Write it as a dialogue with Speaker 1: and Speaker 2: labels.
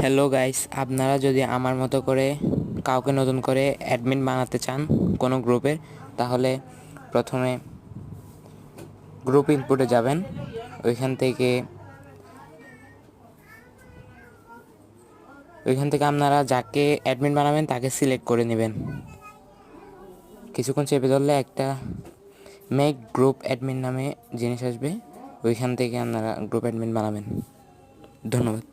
Speaker 1: Hello guys, আপনারা যদি আমার মতো করে কাউকে নতুন করে অ্যাডমিন বানাতে চান কোনো গ্রুপের, তাহলে প্রথমে গ্রুপ ইনপুটে যাবেন। ওইখান থেকে আপনারা যাকে অ্যাডমিন বানাবেন তাকে সিলেক্ট করে নেবেন। কিছুক্ষণ চেপে ধরলে একটা মেক গ্রুপ অ্যাডমিন নামে জিনিস আসবে, ওইখান থেকে আপনারা গ্রুপ অ্যাডমিন বানাবেন। ধন্যবাদ।